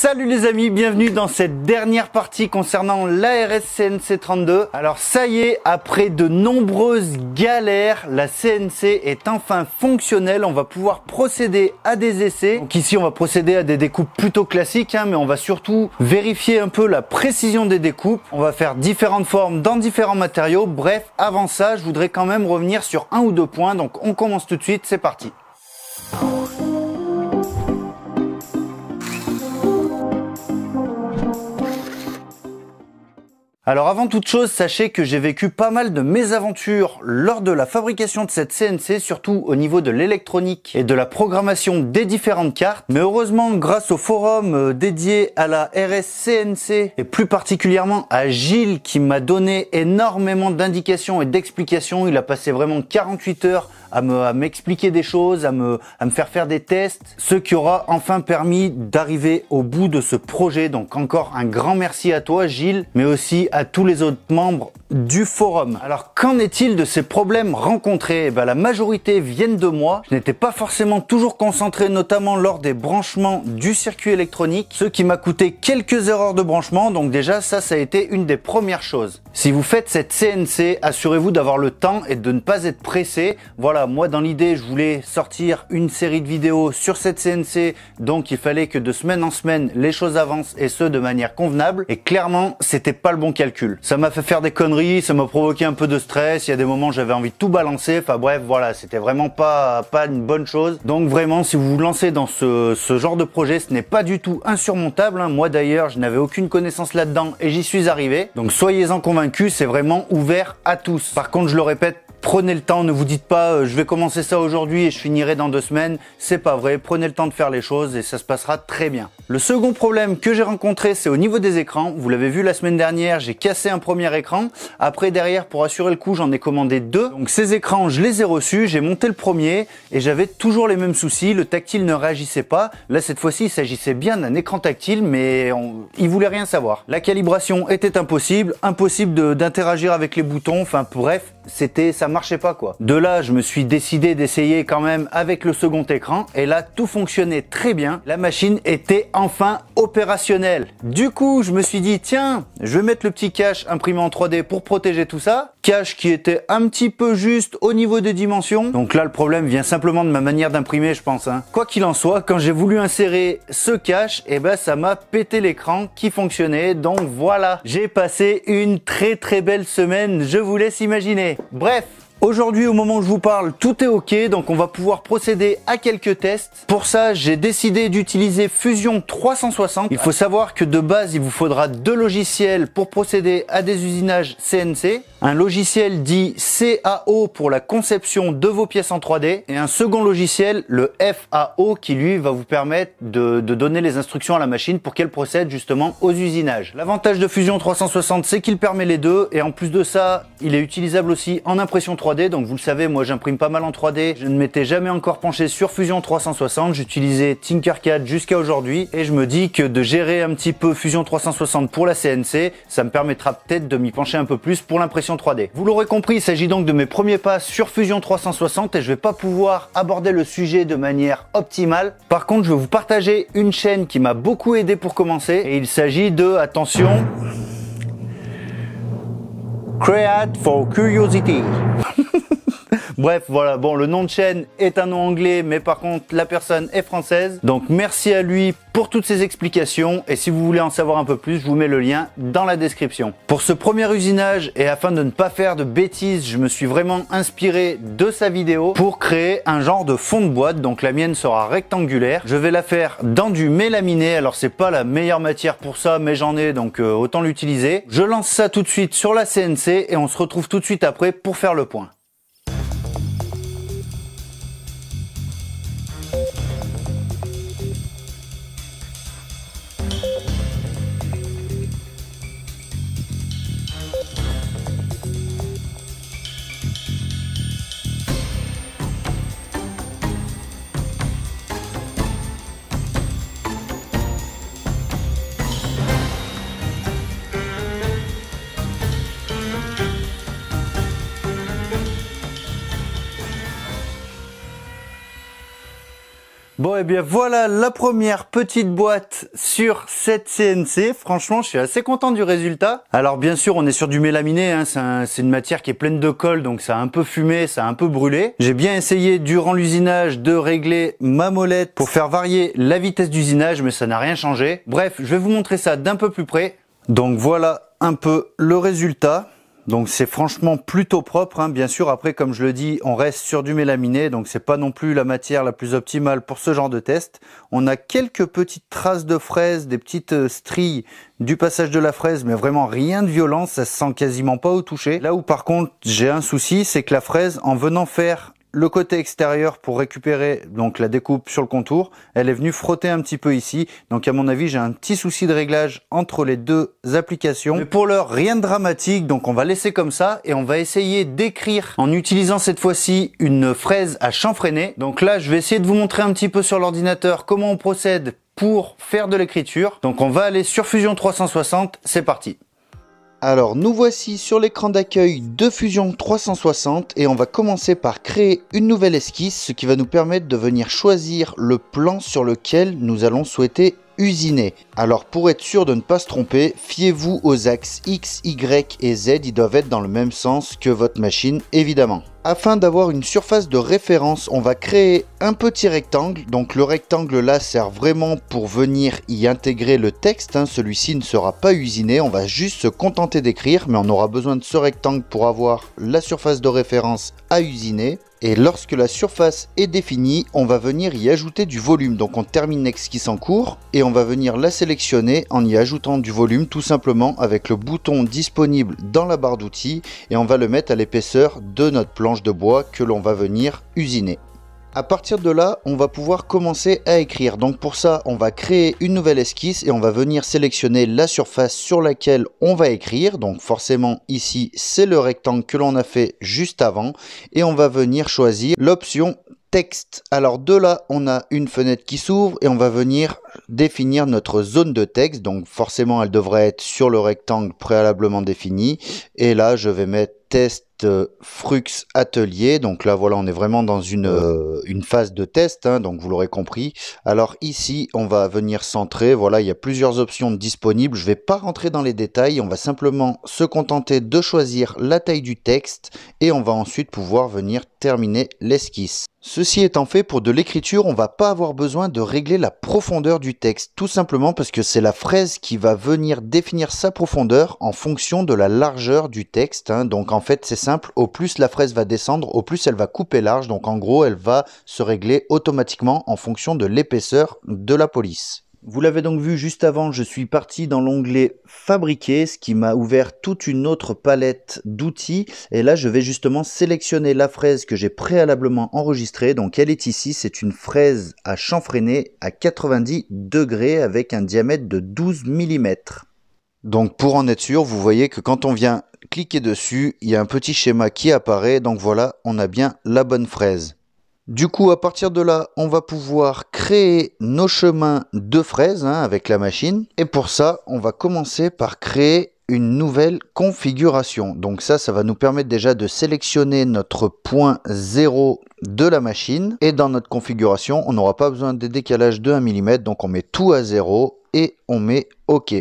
Salut les amis, bienvenue dans cette dernière partie concernant l'ARS CNC 32. Alors ça y est, après de nombreuses galères, la CNC est enfin fonctionnelle. On va pouvoir procéder à des essais. Donc ici on va procéder à des découpes plutôt classiques, mais on va surtout vérifier un peu la précision des découpes. On va faire différentes formes dans différents matériaux. Bref, avant ça, je voudrais quand même revenir sur un ou deux points. Donc on commence tout de suite, c'est parti. Alors avant toute chose, sachez que j'ai vécu pas mal de mésaventures lors de la fabrication de cette CNC, surtout au niveau de l'électronique et de la programmation des différentes cartes. Mais heureusement, grâce au forum dédié à la RS CNC et plus particulièrement à Gilles qui m'a donné énormément d'indications et d'explications, il a passé vraiment 48 heures à m'expliquer des choses, à me faire des tests, ce qui aura enfin permis d'arriver au bout de ce projet. Donc encore un grand merci à toi Gilles, mais aussi à tous les autres membres du forum. Alors qu'en est-il de ces problèmes rencontrés? La majorité viennent de moi. Je n'étais pas forcément toujours concentré, notamment lors des branchements du circuit électronique, ce qui m'a coûté quelques erreurs de branchement. Donc déjà ça a été une des premières choses. Si vous faites cette CNC, assurez-vous d'avoir le temps et de ne pas être pressé. Voilà, moi dans l'idée je voulais sortir une série de vidéos sur cette CNC, donc il fallait que de semaine en semaine les choses avancent et ce de manière convenable, et clairement c'était pas le bon calcul. Ça m'a fait faire des conneries, ça m'a provoqué un peu de stress, il y a des moments j'avais envie de tout balancer, enfin bref voilà, c'était vraiment pas une bonne chose. Donc vraiment si vous vous lancez dans ce genre de projet, ce n'est pas du tout insurmontable, Moi d'ailleurs je n'avais aucune connaissance là-dedans et j'y suis arrivé, donc soyez-en convaincus, c'est vraiment ouvert à tous. Par contre je le répète, prenez le temps, ne vous dites pas je vais commencer ça aujourd'hui et je finirai dans 2 semaines. C'est pas vrai, prenez le temps de faire les choses et ça se passera très bien. Le second problème que j'ai rencontré, c'est au niveau des écrans. Vous l'avez vu la semaine dernière, j'ai cassé un premier écran. Après derrière, pour assurer le coup, j'en ai commandé 2. Donc ces écrans, je les ai reçus, j'ai monté le premier et j'avais toujours les mêmes soucis. Le tactile ne réagissait pas. Là cette fois-ci, il s'agissait bien d'un écran tactile, mais il voulait rien savoir. La calibration était impossible d'interagir avec les boutons. Enfin bref, ça marchait pas quoi. De là, je me suis décidé d'essayer quand même avec le second écran et là tout fonctionnait très bien. La machine était enfin opérationnelle. Du coup, je me suis dit tiens, je vais mettre le petit cache imprimé en 3D pour protéger tout ça. Cache qui était un petit peu juste au niveau des dimensions. Donc là, le problème vient simplement de ma manière d'imprimer, je pense. Quoi qu'il en soit, quand j'ai voulu insérer ce cache, ça m'a pété l'écran qui fonctionnait. Donc voilà, j'ai passé une très belle semaine, je vous laisse imaginer. Bref. Aujourd'hui, au moment où je vous parle, tout est ok, donc on va pouvoir procéder à quelques tests. Pour ça, j'ai décidé d'utiliser Fusion 360. Il faut savoir que de base, il vous faudra 2 logiciels pour procéder à des usinages CNC. Un logiciel dit CAO pour la conception de vos pièces en 3D et un second logiciel, le FAO, qui lui va vous permettre de donner les instructions à la machine pour qu'elle procède justement aux usinages. L'avantage de Fusion 360, c'est qu'il permet les deux et en plus de ça, il est utilisable aussi en impression 3D. Donc vous le savez, moi j'imprime pas mal en 3D. Je ne m'étais jamais encore penché sur Fusion 360. J'utilisais Tinkercad jusqu'à aujourd'hui et je me dis que de gérer un petit peu Fusion 360 pour la CNC, ça me permettra peut-être de m'y pencher un peu plus pour l'impression 3D. Vous l'aurez compris, il s'agit donc de mes premiers pas sur Fusion 360 et je vais pas pouvoir aborder le sujet de manière optimale. Par contre, je vais vous partager une chaîne qui m'a beaucoup aidé pour commencer et il s'agit de, attention, Create for Curiosity. Bref, voilà, bon, le nom de chaîne est un nom anglais, mais par contre, la personne est française. Donc, merci à lui pour toutes ces explications. Et si vous voulez en savoir un peu plus, je vous mets le lien dans la description. Pour ce premier usinage, et afin de ne pas faire de bêtises, je me suis vraiment inspiré de sa vidéo pour créer un genre de fond de boîte. Donc, la mienne sera rectangulaire. Je vais la faire dans du mélaminé. Alors, c'est pas la meilleure matière pour ça, mais j'en ai, donc autant l'utiliser. Je lance ça tout de suite sur la CNC et on se retrouve tout de suite après pour faire le point. Bon, et bien voilà la première petite boîte sur cette CNC. Franchement, je suis assez content du résultat. Alors bien sûr, on est sur du mélaminé, hein. C'est une matière qui est pleine de colle, donc ça a un peu fumé, ça a un peu brûlé. J'ai bien essayé durant l'usinage de régler ma molette pour faire varier la vitesse d'usinage, mais ça n'a rien changé. Bref, je vais vous montrer ça d'un peu plus près. Donc voilà un peu le résultat. Donc c'est franchement plutôt propre, hein. Bien sûr, après comme je le dis, on reste sur du mélaminé, donc c'est pas non plus la matière la plus optimale pour ce genre de test. On a quelques petites traces de fraise, des petites stries du passage de la fraise, mais vraiment rien de violent, ça se sent quasiment pas au toucher. Là où par contre j'ai un souci, c'est que la fraise, en venant faire le côté extérieur pour récupérer donc la découpe sur le contour, elle est venue frotter un petit peu ici. Donc à mon avis, j'ai un petit souci de réglage entre les deux applications. Mais pour l'heure, rien de dramatique, donc on va laisser comme ça et on va essayer d'écrire en utilisant cette fois-ci une fraise à chanfreiner. Donc là, je vais essayer de vous montrer un petit peu sur l'ordinateur comment on procède pour faire de l'écriture. Donc on va aller sur Fusion 360, c'est parti. Alors nous voici sur l'écran d'accueil de Fusion 360 et on va commencer par créer une nouvelle esquisse, ce qui va nous permettre de venir choisir le plan sur lequel nous allons souhaiter usiner. Alors pour être sûr de ne pas se tromper, fiez-vous aux axes X, Y et Z, ils doivent être dans le même sens que votre machine évidemment. Afin d'avoir une surface de référence, on va créer un petit rectangle. Donc le rectangle là sert vraiment pour venir y intégrer le texte, hein. Celui-ci ne sera pas usiné, on va juste se contenter d'écrire, mais on aura besoin de ce rectangle pour avoir la surface de référence à usiner. Et lorsque la surface est définie, on va venir y ajouter du volume. Donc on termine l'esquisse en cours et on va venir la sélectionner en y ajoutant du volume tout simplement avec le bouton disponible dans la barre d'outils et on va le mettre à l'épaisseur de notre planche de bois que l'on va venir usiner. À partir de là, on va pouvoir commencer à écrire. Donc pour ça, on va créer une nouvelle esquisse et on va venir sélectionner la surface sur laquelle on va écrire. Donc forcément ici, c'est le rectangle que l'on a fait juste avant. Et on va venir choisir l'option texte. Alors de là, on a une fenêtre qui s'ouvre et on va venir définir notre zone de texte. Donc forcément, elle devrait être sur le rectangle préalablement défini. Et là, je vais mettre test Frux Atelier. Donc là voilà, on est vraiment dans une phase de test, hein, donc vous l'aurez compris. Alors ici on va venir centrer. Voilà, il y a plusieurs options disponibles, je vais pas rentrer dans les détails, on va simplement se contenter de choisir la taille du texte et on va ensuite pouvoir venir terminer l'esquisse. Ceci étant fait, pour de l'écriture, on va pas avoir besoin de régler la profondeur du texte, tout simplement parce que c'est la fraise qui va venir définir sa profondeur en fonction de la largeur du texte, hein. Donc en fait c'est simple, au plus la fraise va descendre, au plus elle va couper large, donc en gros elle va se régler automatiquement en fonction de l'épaisseur de la police. Vous l'avez donc vu juste avant, je suis parti dans l'onglet fabriquer, ce qui m'a ouvert toute une autre palette d'outils. Et là, je vais justement sélectionner la fraise que j'ai préalablement enregistrée. Donc elle est ici, c'est une fraise à chanfreiner à 90 degrés avec un diamètre de 12 mm. Donc pour en être sûr, vous voyez que quand on vient cliquer dessus, il y a un petit schéma qui apparaît. Donc voilà, on a bien la bonne fraise. Du coup, à partir de là, on va pouvoir créer nos chemins de fraises, hein, avec la machine. Et pour ça, on va commencer par créer une nouvelle configuration. Donc ça va nous permettre déjà de sélectionner notre point 0 de la machine. Et dans notre configuration, on n'aura pas besoin de décalage de 1 mm. Donc on met tout à 0 et on met OK.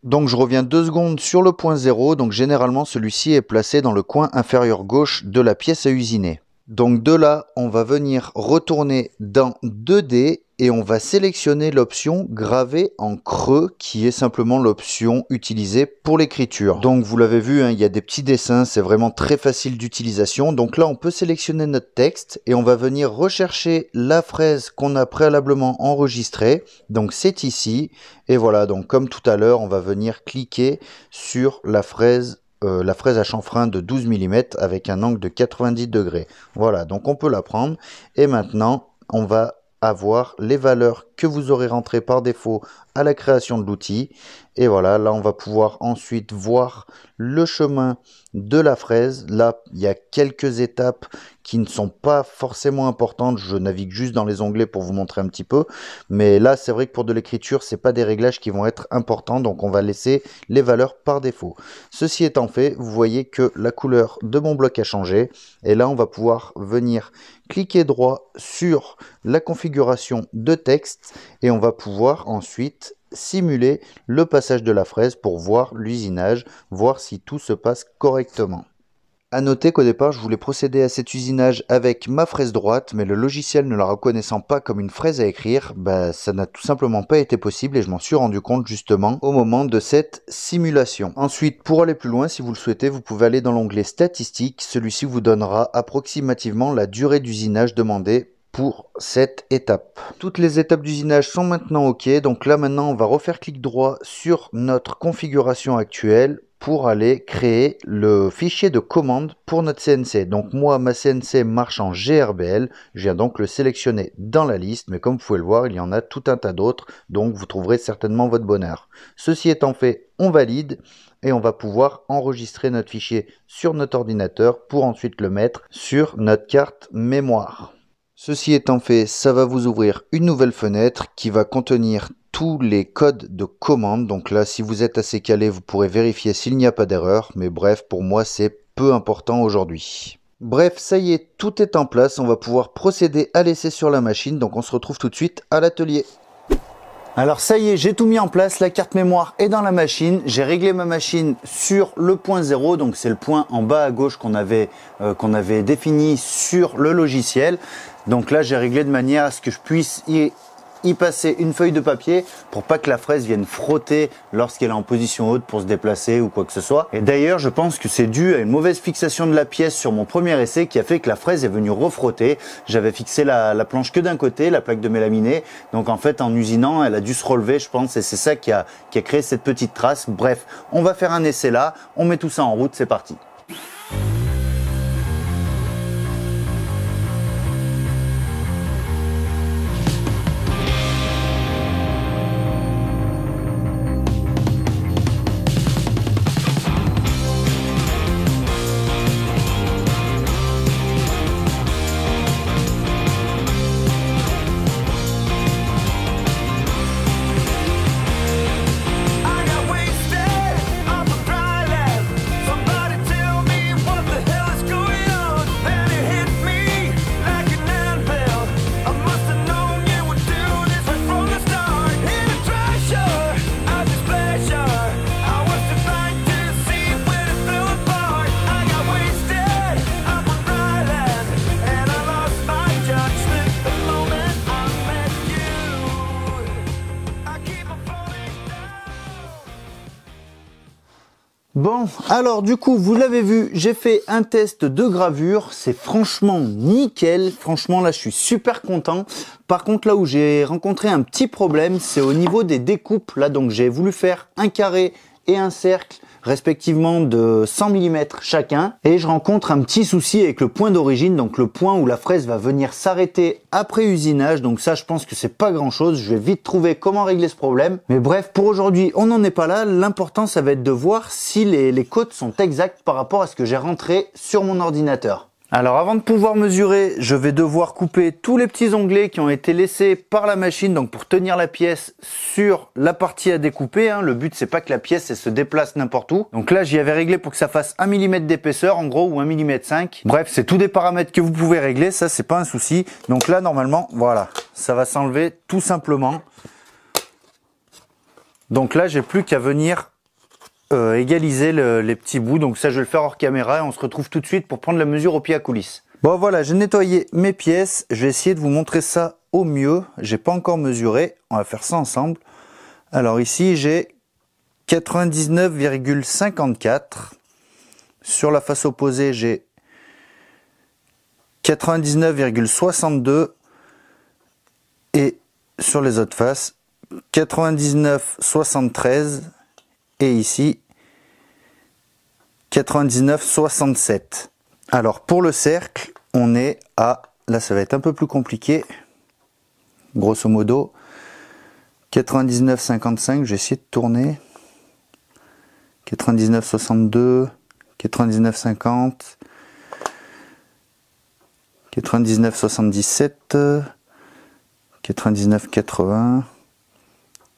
Donc je reviens 2 secondes sur le point 0. Donc généralement, celui-ci est placé dans le coin inférieur gauche de la pièce à usiner. Donc de là, on va venir retourner dans 2D et on va sélectionner l'option graver en creux qui est simplement l'option utilisée pour l'écriture. Donc vous l'avez vu, hein, il y a des petits dessins, c'est vraiment très facile d'utilisation. Donc là, on peut sélectionner notre texte et on va venir rechercher la fraise qu'on a préalablement enregistrée. Donc c'est ici et voilà, donc comme tout à l'heure, on va venir cliquer sur la fraise à chanfrein de 12 mm avec un angle de 90 degrés. Voilà, donc on peut la prendre. Et maintenant, on va avoir les valeurs que vous aurez rentré par défaut à la création de l'outil. Et voilà, là on va pouvoir ensuite voir le chemin de la fraise. Là, il y a quelques étapes qui ne sont pas forcément importantes. Je navigue juste dans les onglets pour vous montrer un petit peu. Mais là, c'est vrai que pour de l'écriture, c'est pas des réglages qui vont être importants. Donc on va laisser les valeurs par défaut. Ceci étant fait, vous voyez que la couleur de mon bloc a changé. Et là, on va pouvoir venir cliquer droit sur la configuration de texte. Et on va pouvoir ensuite simuler le passage de la fraise pour voir l'usinage, voir si tout se passe correctement. A noter qu'au départ, je voulais procéder à cet usinage avec ma fraise droite, mais le logiciel ne la reconnaissant pas comme une fraise à écrire, ça n'a tout simplement pas été possible et je m'en suis rendu compte justement au moment de cette simulation. Ensuite, pour aller plus loin, si vous le souhaitez, vous pouvez aller dans l'onglet Statistiques. Celui-ci vous donnera approximativement la durée d'usinage demandée pour cette étape. Toutes les étapes d'usinage sont maintenant OK. Donc là maintenant on va refaire clic droit sur notre configuration actuelle pour aller créer le fichier de commande pour notre CNC. Donc moi ma CNC marche en GRBL. Je viens donc le sélectionner dans la liste, mais comme vous pouvez le voir, il y en a tout un tas d'autres, donc vous trouverez certainement votre bonheur. Ceci étant fait, on valide et on va pouvoir enregistrer notre fichier sur notre ordinateur pour ensuite le mettre sur notre carte mémoire. Ceci étant fait, ça va vous ouvrir une nouvelle fenêtre qui va contenir tous les codes de commande. Donc là, si vous êtes assez calé, vous pourrez vérifier s'il n'y a pas d'erreur. Mais bref, pour moi, c'est peu important aujourd'hui. Bref, ça y est, tout est en place. On va pouvoir procéder à l'essai sur la machine. Donc on se retrouve tout de suite à l'atelier. Alors ça y est, j'ai tout mis en place, la carte mémoire est dans la machine, j'ai réglé ma machine sur le point 0, donc c'est le point en bas à gauche qu'on avait défini sur le logiciel. Donc là j'ai réglé de manière à ce que je puisse y passer une feuille de papier pour pas que la fraise vienne frotter lorsqu'elle est en position haute pour se déplacer ou quoi que ce soit. Et d'ailleurs, je pense que c'est dû à une mauvaise fixation de la pièce sur mon premier essai qui a fait que la fraise est venue refrotter. J'avais fixé la planche que d'un côté, la plaque de mélaminé. Donc en fait, en usinant, elle a dû se relever, je pense, et c'est ça qui a créé cette petite trace. Bref, on va faire un essai là, on met tout ça en route, c'est parti. Bon, alors du coup, vous l'avez vu, j'ai fait un test de gravure, c'est franchement nickel, franchement là je suis super content. Par contre là où j'ai rencontré un petit problème, c'est au niveau des découpes, là donc j'ai voulu faire un carré et un cercle, respectivement de 100 mm chacun, et je rencontre un petit souci avec le point d'origine, donc le point où la fraise va venir s'arrêter après usinage. Donc ça, je pense que c'est pas grand chose, je vais vite trouver comment régler ce problème. Mais bref, pour aujourd'hui, on n'en est pas là. L'important, ça va être de voir si les côtes sont exactes par rapport à ce que j'ai rentré sur mon ordinateur. Alors avant de pouvoir mesurer, je vais devoir couper tous les petits onglets qui ont été laissés par la machine, donc pour tenir la pièce sur la partie à découper. Le but c'est pas que la pièce elle se déplace n'importe où. Donc là j'y avais réglé pour que ça fasse 1 mm d'épaisseur en gros, ou 1 mm 5. Bref, c'est tous des paramètres que vous pouvez régler, ça c'est pas un souci. Donc là normalement, voilà, ça va s'enlever tout simplement. Donc là j'ai plus qu'à venir égaliser les petits bouts, donc ça je vais le faire hors caméra et on se retrouve tout de suite pour prendre la mesure au pied à coulisses. Bon voilà, j'ai nettoyé mes pièces, je vais essayer de vous montrer ça au mieux. J'ai pas encore mesuré, on va faire ça ensemble. Alors ici j'ai 99,54, sur la face opposée j'ai 99,62 et sur les autres faces 99,73 et ici 99,67. Alors pour le cercle, on est à, là ça va être un peu plus compliqué, grosso modo, 99,55, j'ai essayé de tourner. 99,62, 99,50, 99,77, 99,80,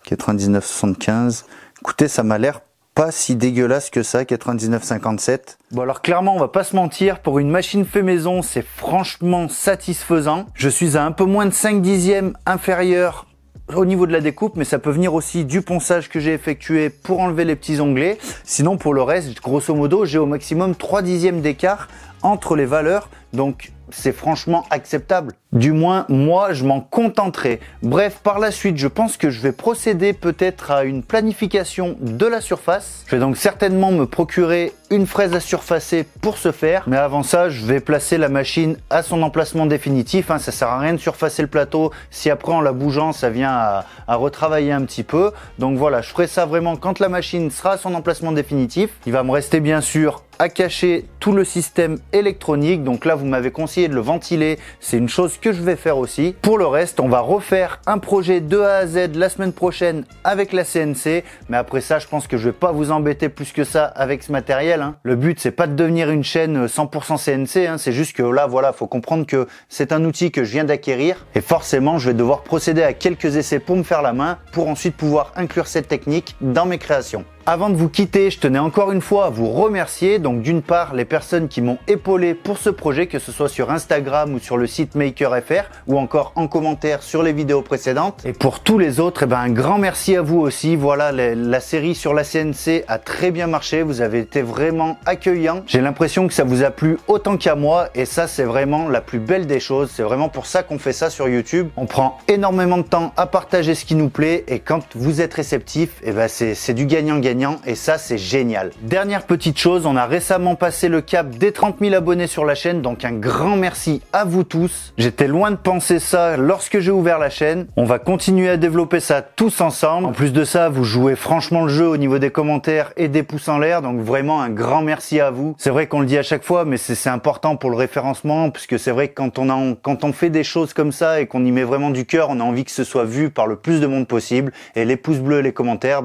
99,75. Écoutez, ça m'a l'air pas si dégueulasse que ça, 99,57. Bon alors clairement, on va pas se mentir, pour une machine fait maison, c'est franchement satisfaisant. Je suis à un peu moins de 5 dixièmes inférieur au niveau de la découpe, mais ça peut venir aussi du ponçage que j'ai effectué pour enlever les petits onglets. Sinon pour le reste, grosso modo, j'ai au maximum 3 dixièmes d'écart entre les valeurs, donc c'est franchement acceptable. Du moins, moi, je m'en contenterai. Bref, par la suite, je pense que je vais procéder peut-être à une planification de la surface. Je vais donc certainement me procurer une fraise à surfacer pour ce faire. Mais avant ça, je vais placer la machine à son emplacement définitif. Ça sert à rien de surfacer le plateau si après en la bougeant, ça vient à retravailler un petit peu. Donc voilà, je ferai ça vraiment quand la machine sera à son emplacement définitif. Il va me rester bien sûr à cacher tout le système électronique. Donc là, vous m'avez conseillé de le ventiler. C'est une chose que je vais faire aussi. Pour le reste, on va refaire un projet de A à Z la semaine prochaine avec la CNC. Mais après ça, je pense que je vais pas vous embêter plus que ça avec ce matériel. Le but, c'est pas de devenir une chaîne 100% CNC. C'est juste que là, voilà, faut comprendre que c'est un outil que je viens d'acquérir. Et forcément, je vais devoir procéder à quelques essais pour me faire la main, pour ensuite pouvoir inclure cette technique dans mes créations. Avant de vous quitter, je tenais encore une fois à vous remercier. Donc d'une part, les personnes qui m'ont épaulé pour ce projet, que ce soit sur Instagram ou sur le site Maker.fr ou encore en commentaire sur les vidéos précédentes. Et pour tous les autres, un grand merci à vous aussi. Voilà, la série sur la CNC a très bien marché. Vous avez été vraiment accueillants. J'ai l'impression que ça vous a plu autant qu'à moi. Et ça, c'est vraiment la plus belle des choses. C'est vraiment pour ça qu'on fait ça sur YouTube. On prend énormément de temps à partager ce qui nous plaît. Et quand vous êtes réceptif, c'est du gagnant-gagnant. Et ça, c'est génial. Dernière petite chose, on a récemment passé le cap des 30 000 abonnés sur la chaîne, donc un grand merci à vous tous. J'étais loin de penser ça lorsque j'ai ouvert la chaîne. On va continuer à développer ça tous ensemble. En plus de ça, vous jouez franchement le jeu au niveau des commentaires et des pouces en l'air, donc vraiment un grand merci à vous. C'est vrai qu'on le dit à chaque fois, mais c'est important pour le référencement, puisque c'est vrai que quand on fait des choses comme ça et qu'on y met vraiment du cœur, on a envie que ce soit vu par le plus de monde possible. Et les pouces bleus et les commentaires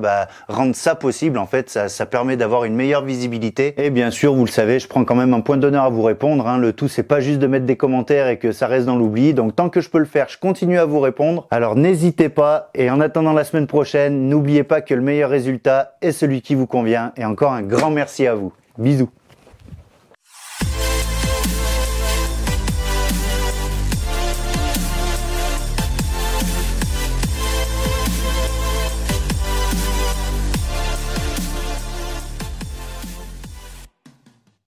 rendent ça possible. En fait, ça permet d'avoir une meilleure visibilité. Et bien sûr, vous le savez, je prends quand même un point d'honneur à vous répondre. Le tout, c'est pas juste de mettre des commentaires et que ça reste dans l'oubli. Donc, tant que je peux le faire, je continue à vous répondre. Alors, n'hésitez pas. Et en attendant la semaine prochaine, n'oubliez pas que le meilleur résultat est celui qui vous convient. Et encore un grand merci à vous. Bisous.